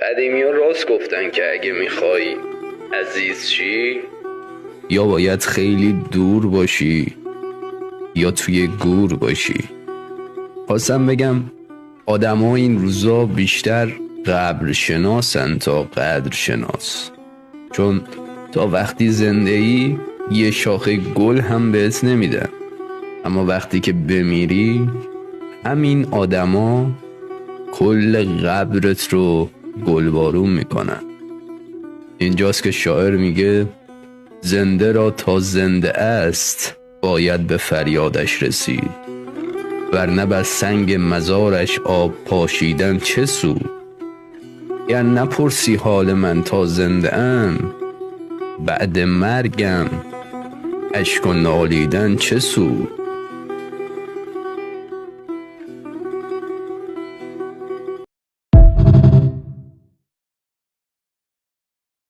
قدیمی‌ها راست گفتن که اگه میخوای عزیز شی یا باید خیلی دور باشی یا توی گور باشی. خواستم بگم آدم‌ها این روزا بیشتر قبر شناسن تا قدر شناس، چون تا وقتی زنده‌ای یه شاخه گل هم بهت نمیدن، اما وقتی که بمیری همین آدما کل قبرت رو گلبارون میکنن. اینجاست که شاعر میگه زنده را تا زنده است باید به فریادش رسید، ورنه بر سنگ مزارش آب پاشیدن چه سود. گر نپرسی حال من تا زنده ام، بعد مرگم اشک و نالیدن چه سود.